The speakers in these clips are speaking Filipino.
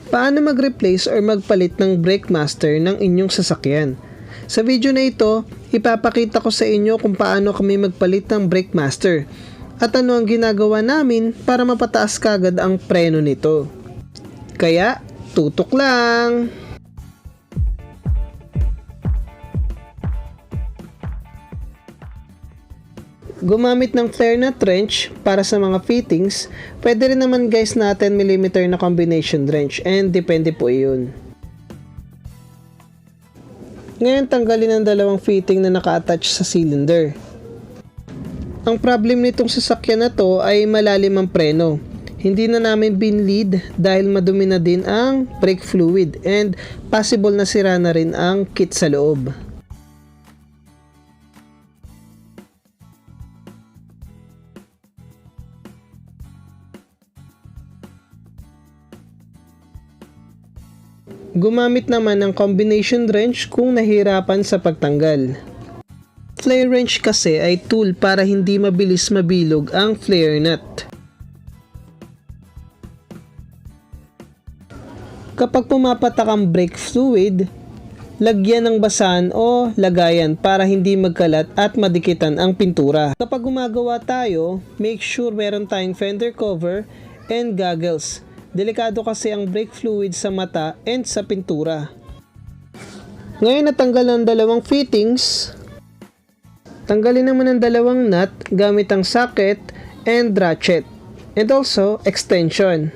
Paano mag-replace or magpalit ng brake master ng inyong sasakyan? Sa video na ito, ipapakita ko sa inyo kung paano kami magpalit ng brake master at ano ang ginagawa namin para mapataas kagad ang preno nito. Kaya, tutok lang! Gumamit ng flare nut wrench para sa mga fittings. Pwede rin naman guys na 10mm na combination wrench and depende po iyon. Ngayon tanggalin ang dalawang fitting na naka-attach sa cylinder. Ang problem nitong sasakyan na to ay malalim ang preno. Hindi na namin binleed dahil madumi na din ang brake fluid and possible na sira na rin ang kit sa loob. Gumamit naman ng combination wrench kung nahirapan sa pagtanggal. Flare wrench kasi ay tool para hindi mabilis mabilog ang flare nut. Kapag pumapatak ang brake fluid, lagyan ng basahan o lagayan para hindi magkalat at madikitan ang pintura. Kapag gumagawa tayo, make sure meron tayong fender cover and goggles. Delikado kasi ang brake fluid sa mata and sa pintura. Ngayon natanggal ang dalawang fittings. Tanggalin naman ang dalawang nut gamit ang socket and ratchet and also extension.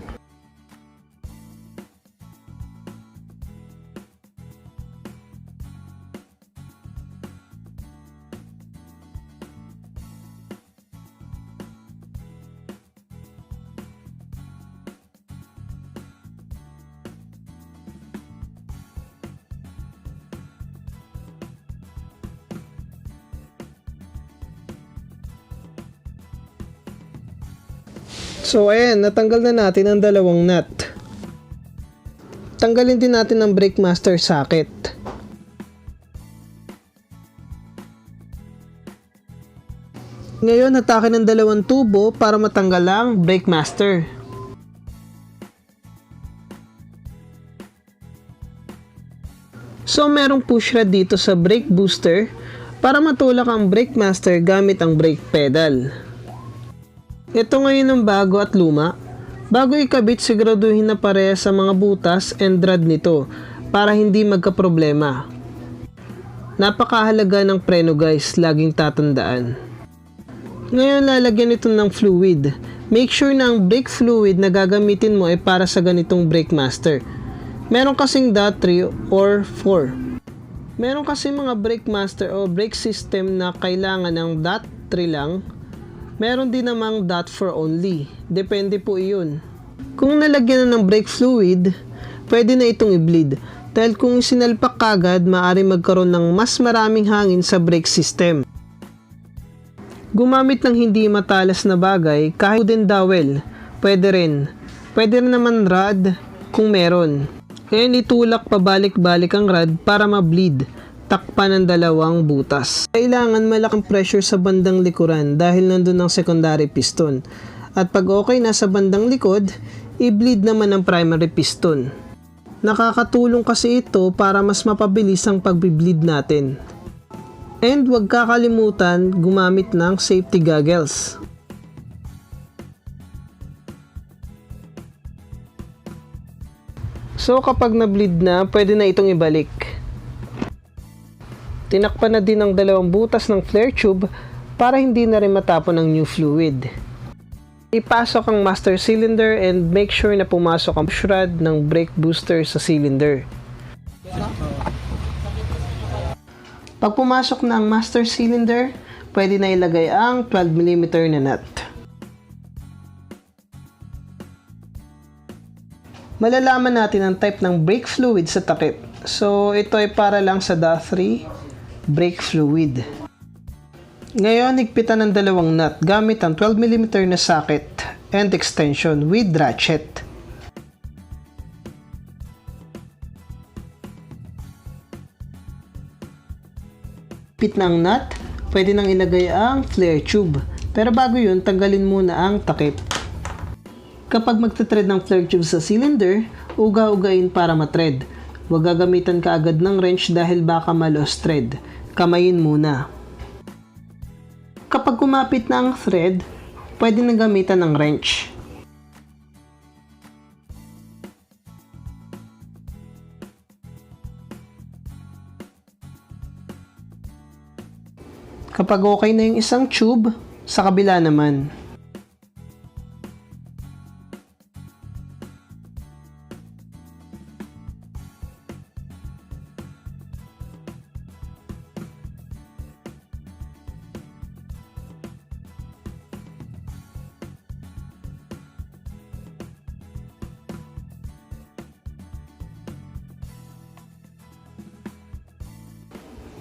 So ayan, natanggal na natin ang dalawang nut. Tanggalin din natin ang brake master socket. Ngayon, hatakin ang dalawang tubo para matanggal ang brake master. So merong push rod dito sa brake booster para matulak ang brake master gamit ang brake pedal. Ito ngayon ang bago at luma. Bago ikabit, siguraduhin na pareha sa mga butas and rod nito para hindi magkaproblema. Napakahalaga ng preno guys, laging tatandaan. Ngayon lalagyan ito ng fluid. Make sure na ang brake fluid na gagamitin mo ay para sa ganitong brake master. Meron kasing .3 or 4. Meron kasing mga brake master o brake system na kailangan ng .3 lang. Meron din namang .4 only. Depende po iyon. Kung nalagyan na ng brake fluid, pwede na itong i-bleed. Dahil kung sinalpak kagad, maaari magkaroon ng mas maraming hangin sa brake system. Gumamit ng hindi matalas na bagay, kahit wooden dowel, pwede rin. Pwede rin naman rod kung meron. Ngayon itulak pabalik-balik ang rod para ma-bleed. Takpan ng dalawang butas. Kailangan malaking pressure sa bandang likuran dahil nandun ang secondary piston. At pag okay na sa bandang likod, i-bleed naman ang primary piston. Nakakatulong kasi ito para mas mapabilis ang pag-bleed natin. And huwag kakalimutan gumamit ng safety goggles. So kapag na-bleed na, pwede na itong ibalik. Tinakpan na din ang dalawang butas ng flare tube para hindi na rin matapon ang new fluid. Ipasok ang master cylinder and make sure na pumasok ang push rod ng brake booster sa cylinder. Pag pumasok na ang master cylinder, pwede na ilagay ang 12mm na nut. Malalaman natin ang type ng brake fluid sa takip. So ito ay para lang sa DA3 brake fluid. Ngayon, higpitan ng dalawang nut gamit ang 12mm na socket and extension with ratchet. Higpit na ang nut, pwede nang ilagay ang flare tube. Pero bago yun, tanggalin muna ang takip. Kapag magte-thread ng flare tube sa cylinder, uga-ugain para matred. Huwag gagamitan ka agad ng wrench dahil baka ma-lost thread. Kamayin muna. Kapag kumapit na ang thread, pwede na gamitan ng wrench. Kapag okay na yung isang tube, sa kabila naman.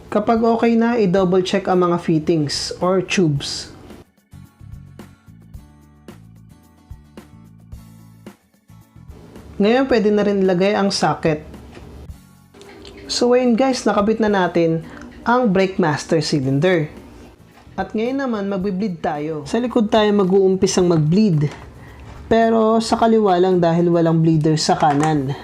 Kapag okay na, i-double check ang mga fittings or tubes. Ngayon, pwede na rin ilagay ang socket. So, ayun guys, nakabit na natin ang brake master cylinder. At ngayon naman, magbe-bleed tayo. Sa likod tayo mag-uumpisang mag-bleed. Pero sa kaliwa lang dahil walang bleeder sa kanan.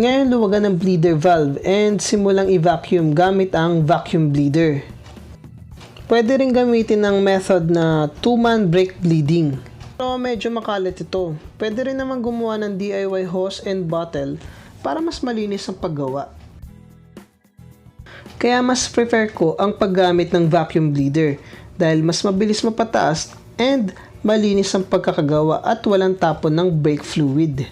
Ngayon, luwagan ang bleeder valve and simulang i-vacuum gamit ang vacuum bleeder. Pwede rin gamitin ang method na 2-man brake bleeding. Pero medyo makalat ito. Pwede rin naman gumawa ng DIY hose and bottle para mas malinis ang paggawa. Kaya mas prefer ko ang paggamit ng vacuum bleeder dahil mas mabilis mapataas and malinis ang pagkakagawa at walang tapon ng brake fluid.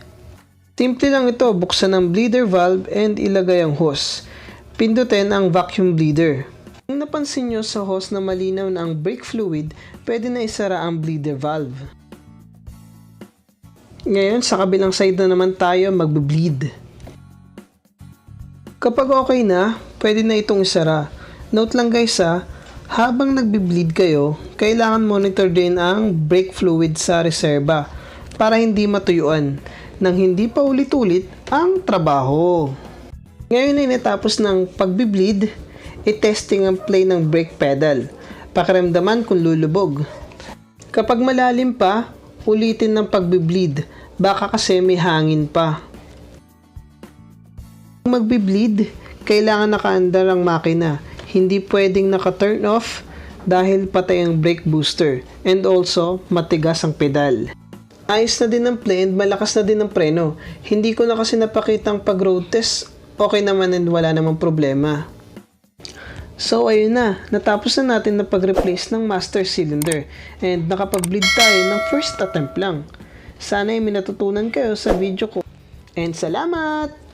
Simple lang ito, buksan ang bleeder valve and ilagay ang hose. Pindutin ang vacuum bleeder. Kung napansin nyo sa hose na malinaw na ang brake fluid, pwede na isara ang bleeder valve. Ngayon, sa kabilang side na naman tayo magbe-bleed. Kapag okay na, pwede na itong isara. Note lang guys habang nagbe-bleed kayo, kailangan monitor din ang brake fluid sa reserba para hindi matuyuan nang hindi pa ulit-ulit ang trabaho. Ngayon ay natapos ng pagbi-bleed, i-testing ang play ng brake pedal. Pakiramdaman kung lulubog. Kapag malalim pa, ulitin ng pagbi-bleed, baka kasi may hangin pa. Kung magbi-bleed, kailangan nakaandar ang makina. Hindi pwedeng naka-turn off dahil patay ang brake booster and also matigas ang pedal. Ayos na din ang play and malakas na din ang preno. Hindi ko na kasi napakita ang pag-road test. Okay naman and wala namang problema. So ayun na, natapos na natin na pag-replace ng master cylinder and nakapag-bleed tayo ng first attempt lang. Sana ay may natutunan kayo sa video ko. And salamat!